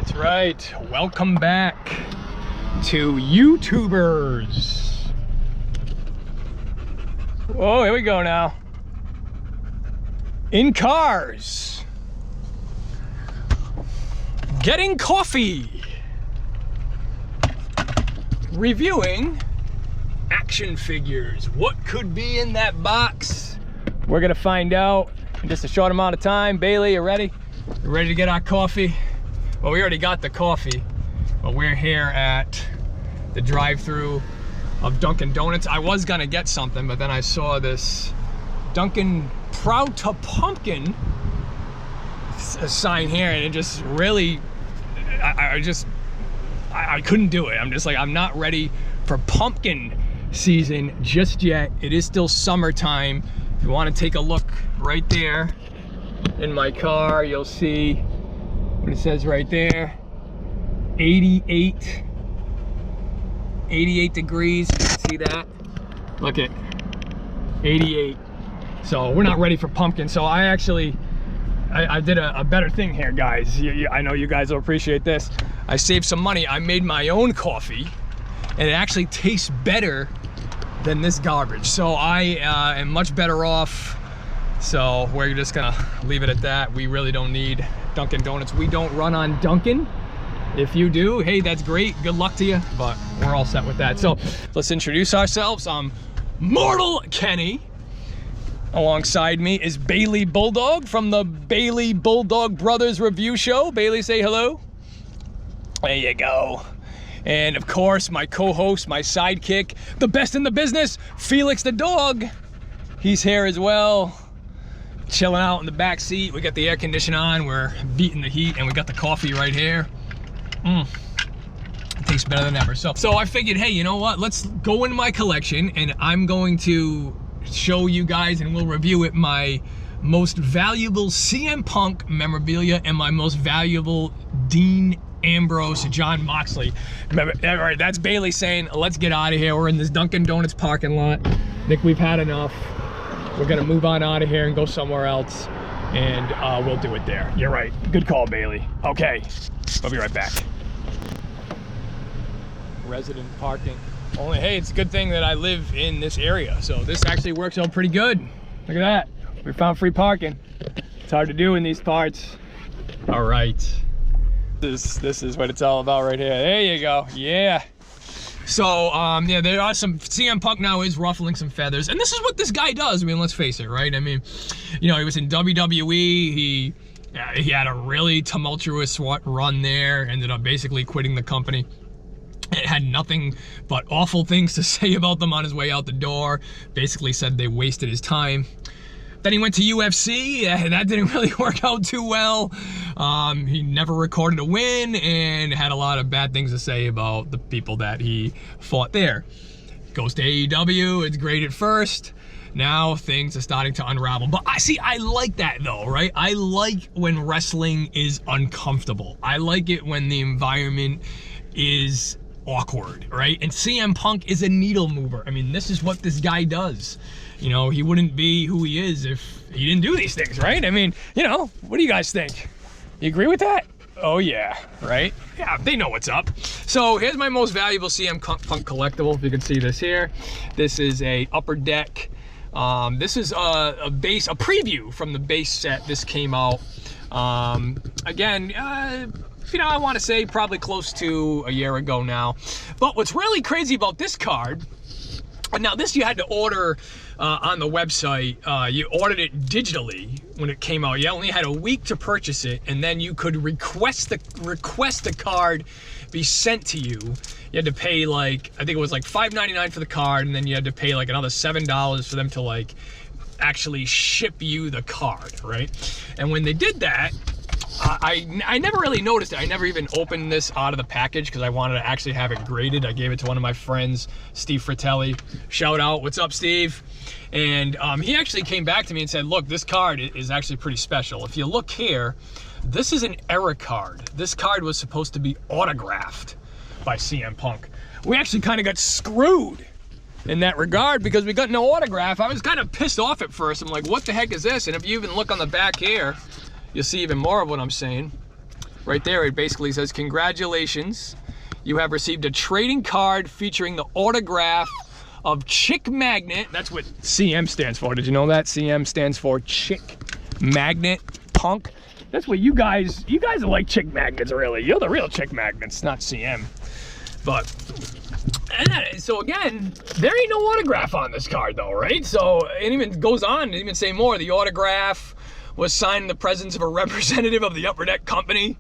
That's right. Welcome back to YouTubers. Oh, here we go now. In cars. Getting coffee. Reviewing action figures. What could be in that box? We're gonna find out in just a short amount of time. Bailey, you ready? You ready to get our coffee? Well, we already got the coffee, but we're here at the drive-through of Dunkin Donuts. I was gonna get something, but then I saw this Dunkin Proud to Pumpkin sign here, and it just really, I couldn't do it. I'm just like, I'm not ready for pumpkin season just yet. It is still summertime. If you want to take a look right there in my car, you'll see what it says right there. 88 degrees. You can see that. Look at 88. So we're not ready for pumpkin. So I did a better thing here, guys. I know you guys will appreciate this. I saved some money. I made my own coffee, and it actually tastes better than this garbage. So I am much better off. So we're just gonna leave it at that. We really don't need Dunkin Donuts. We don't run on Dunkin. If you do, hey, that's great. Good luck to you, but we're all set with that. So let's introduce ourselves. I'm Mortal Kenny. Alongside me is Bailey Bulldog from the Bailey Bulldog Brothers review show. Bailey, say hello. There you go. And of course, my co-host, my sidekick, the best in the business, Felix the dog. He's here as well, chilling out in the back seat. We got the air conditioner on, we're beating the heat, and we got the coffee right here. It tastes better than ever. So I figured, hey, you know what? Let's go into my collection, and I'm going to show you guys, and we'll review it, my most valuable CM Punk memorabilia and my most valuable Dean Ambrose, Jon Moxley. Remember, all right, that's Bailey saying, let's get out of here. We're in this Dunkin Donuts parking lot. I think we've had enough. We're gonna move on out of here and go somewhere else, and we'll do it there. You're right. Good call, Bailey. Okay, I'll be right back. Resident parking. Only, hey, it's a good thing that I live in this area, so this actually works out pretty good. Look at that. We found free parking. It's hard to do in these parts. All right. This is what it's all about right here. There you go. Yeah. So, yeah, there are some, CM Punk now is ruffling some feathers, and this is what this guy does. I mean, let's face it, right? I mean, you know, he was in WWE. He had a really tumultuous run there, ended up basically quitting the company. It had nothing but awful things to say about them on his way out the door. Basically said they wasted his time. Then he went to UFC, and that didn't really work out too well. He never recorded a win and had a lot of bad things to say about the people that he fought there. Goes to AEW, it's great at first. Now things are starting to unravel. But I like that though, right? I like when wrestling is uncomfortable. I like it when the environment is awkward, right? And CM Punk is a needle mover. I mean, this is what this guy does. You know, he wouldn't be who he is if he didn't do these things, right? I mean, you know, what do you guys think? You agree with that? Oh yeah, right? Yeah, they know what's up. So here's my most valuable CM Punk collectible. If you can see this here. This is a Upper Deck. This is a preview from the base set. This came out, again, you know, I want to say probably close to a year ago now. But what's really crazy about this card, now this you had to order on the website. You ordered it digitally when it came out. You only had a week to purchase it, and then you could request the card be sent to you. You had to pay, like, I think it was like $5.99 for the card, and then you had to pay like another $7 for them to like actually ship you the card, right? And when they did that, I never really noticed it. I never even opened this out of the package because I wanted to actually have it graded. I gave it to one of my friends, Steve Fratelli. Shout out, what's up, Steve? And he actually came back to me and said, look, this card is actually pretty special. If you look here, this is an error card. This card was supposed to be autographed by CM Punk. We actually kind of got screwed in that regard because we got no autograph. I was kind of pissed off at first. I'm like, what the heck is this? And if you even look on the back here, you'll see even more of what I'm saying. right there, it basically says, congratulations, you have received a trading card featuring the autograph of Chick Magnet. That's what CM stands for. Did you know that? CM stands for Chick Magnet Punk. That's what you guys are like Chick Magnets, really. You're the real Chick Magnets, not CM. But, so again, there ain't no autograph on this card though, right? So it even goes on to even say more. The autograph was signed in the presence of a representative of the Upper Deck Company.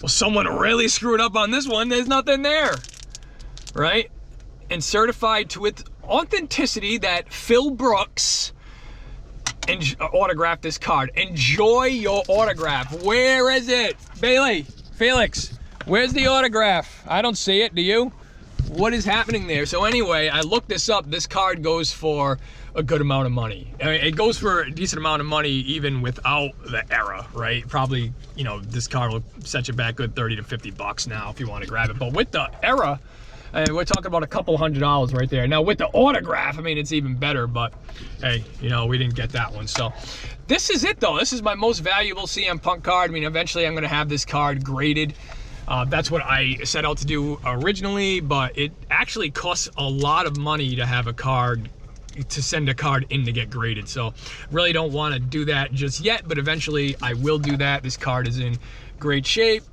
Well, someone really screwed up on this one. There's nothing there, right? And certified to its authenticity that Phil Brooks autographed this card. Enjoy your autograph. Where is it? Bailey, Felix, where's the autograph? I don't see it, do you? What is happening there? So anyway, I looked this up. This card goes for a good amount of money. I mean, it goes for a decent amount of money even without the era, right? Probably, you know, this card will set you back good 30 to 50 bucks now if you want to grab it. But with the era, we're talking about a couple $100 right there. Now with the autograph, I mean, it's even better, but hey, you know, we didn't get that one. So this is it though. This is my most valuable CM Punk card. I mean, eventually I'm gonna have this card graded. That's what I set out to do originally, but it actually costs a lot of money to have a card, to send a card in to get graded. So really don't want to do that just yet, but eventually I will do that. This card is in great shape.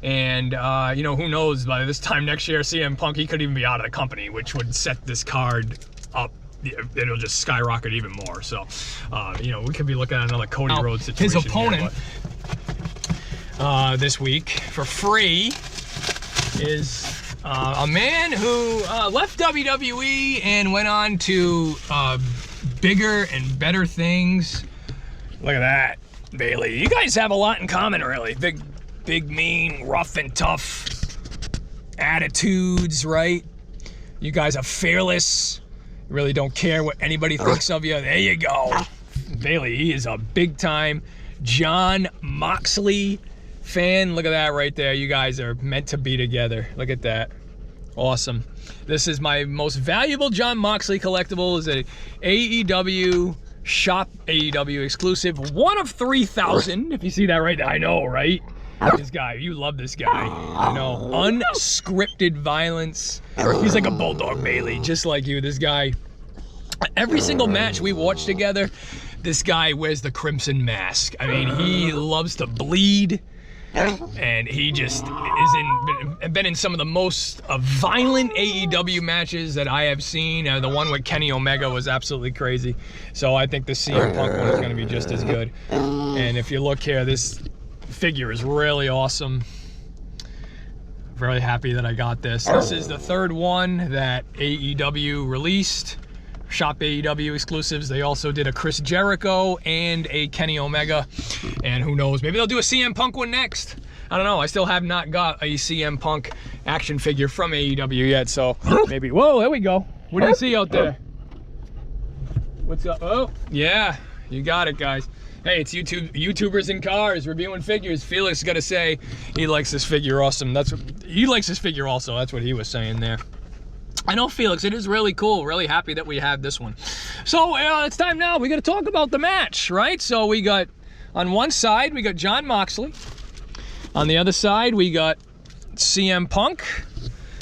And, you know, who knows, by this time next year, CM Punk, he could even be out of the company, which would set this card up. It'll just skyrocket even more. So, you know, we could be looking at another Cody Rhodes situation. His opponent here, this week, for free, is a man who left WWE and went on to bigger and better things. Look at that, Bailey. You guys have a lot in common, really. Big, mean, rough and tough attitudes, right? You guys are fearless. You really don't care what anybody thinks of you. There you go. Bailey, he is a big time Jon Moxley fan. Look at that right there. You guys are meant to be together. Look at that. Awesome. This is my most valuable Jon Moxley collectible. Is a AEWshop AEW exclusive. One of 3,000. If you see that right there, I know, right? This guy, you love this guy. I know. Unscripted violence. He's like a bulldog, Bailey, just like you. This guy, every single match we watch together, this guy wears the crimson mask. I mean, he loves to bleed, and he just been in some of the most violent AEW matches that I have seen. The one with Kenny Omega was absolutely crazy. So I think the CM Punk one is going to be just as good. And if you look here, this figure is really awesome. Very happy that I got this. This is the third one that AEW released. Shop AEW exclusives. They also did a Chris Jericho and a Kenny Omega. And who knows, maybe they'll do a CM Punk one next. I don't know. I still have not got a CM Punk action figure from AEW yet, so maybe. Whoa, there we go. What do you see out there? What's up? Oh, yeah, you got it, guys. Hey, it's YouTubers in cars reviewing figures. Felix got to say he likes this figure awesome. He likes this figure also. That's what he was saying there. I know, Felix, it is really cool. Really happy that we have this one. So it's time now. We got to talk about the match, right? So we got, on one side, we got Jon Moxley. On the other side, we got CM Punk.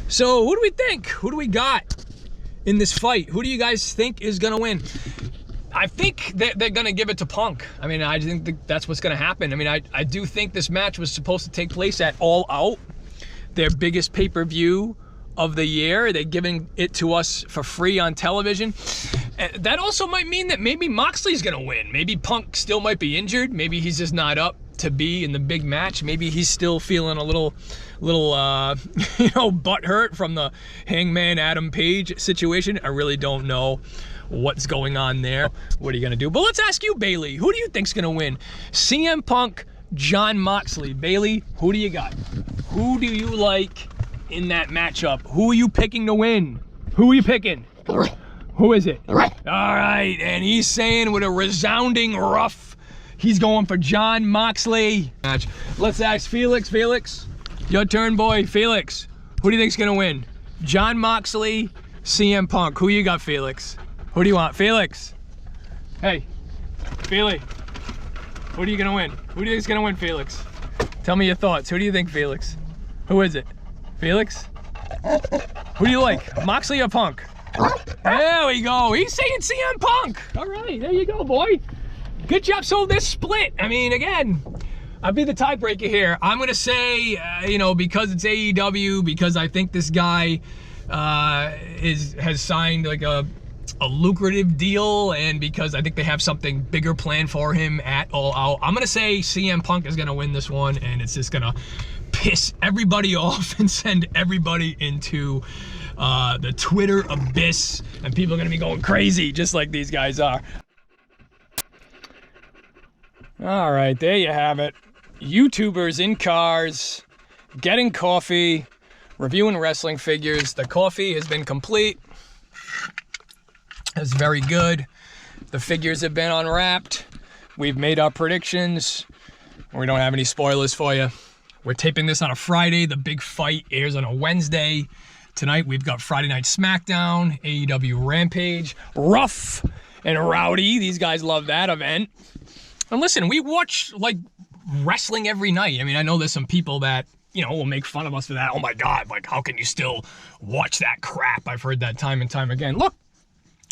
So who do we think? Who do we got in this fight? Who do you guys think is going to win? I think that they're going to give it to Punk. I mean, I think that's what's going to happen. I mean, I do think this match was supposed to take place at All Out, their biggest pay-per-view of the year. They're giving it to us for free on television. That also might mean that maybe Moxley's going to win. Maybe Punk still might be injured. Maybe he's just not up to be in the big match. Maybe he's still feeling a little butthurt from the Hangman Adam Page situation. I really don't know what's going on there. What are you gonna do? But let's ask you, Bailey, who do you think's gonna win? CM Punk, Jon Moxley. Bailey, who do you got? Who do you like in that matchup? Who are you picking to win? Who are you picking? Who is it? All right, and he's saying with a resounding rough, he's going for Jon Moxley. Let's ask Felix. Felix, your turn, boy. Felix, who do you think's gonna win? Jon Moxley, CM Punk. Who you got, Felix? Who do you want? Felix. Hey, Felix. Who are you gonna win? Who do you think's gonna win, Felix? Tell me your thoughts. Who do you think, Felix? Who is it? Felix? Who do you like, Moxley or Punk? There we go. He's saying CM Punk. All right, there you go, boy. Good job. So this split. I mean, again, I'll be the tiebreaker here. I'm gonna say, you know, because it's AEW, because I think this guy has signed like a lucrative deal, and because I think they have something bigger planned for him at All Out, I'm gonna say CM Punk is gonna win this one, and it's just gonna piss everybody off and send everybody into the Twitter abyss, and people are gonna be going crazy just like these guys are. All right, there you have it. YouTubers in cars, getting coffee, reviewing wrestling figures. The coffee has been complete. It's very good. The figures have been unwrapped. We've made our predictions. We don't have any spoilers for you. We're taping this on a Friday. The big fight airs on a Wednesday. Tonight we've got Friday Night SmackDown, AEW Rampage, Rough and Rowdy. These guys love that event. And listen, we watch like wrestling every night. I mean, I know there's some people that, you know, will make fun of us for that. Oh my God, like how can you still watch that crap? I've heard that time and time again. Look,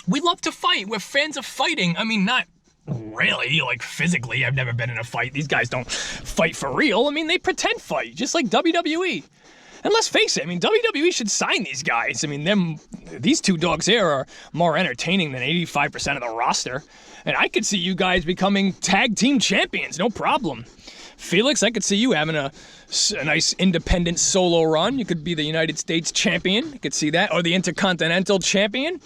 we love to fight. We're fans of fighting. I mean, not really, like physically. I've never been in a fight. These guys don't fight for real. I mean, they pretend fight, just like WWE. And let's face it, I mean, WWE should sign these guys. I mean, these two dogs here are more entertaining than 85% of the roster. And I could see you guys becoming tag team champions, no problem. Felix, I could see you having a nice independent solo run. You could be the United States champion. I could see that. Or the Intercontinental champion.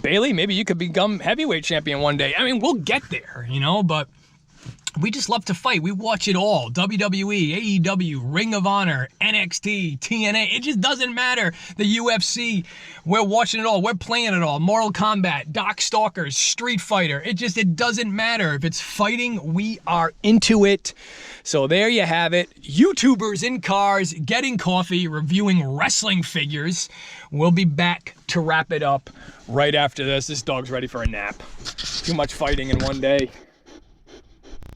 Bailey, maybe you could become heavyweight champion one day. I mean, we'll get there, you know, but we just love to fight. We watch it all. WWE, AEW, Ring of Honor, NXT, TNA. It just doesn't matter. The UFC, we're watching it all. We're playing it all. Mortal Kombat, Darkstalkers, Street Fighter. It doesn't matter. If it's fighting, we are into it. So there you have it. YouTubers in cars, getting coffee, reviewing wrestling figures. We'll be back to wrap it up right after this. This dog's ready for a nap. Too much fighting in one day.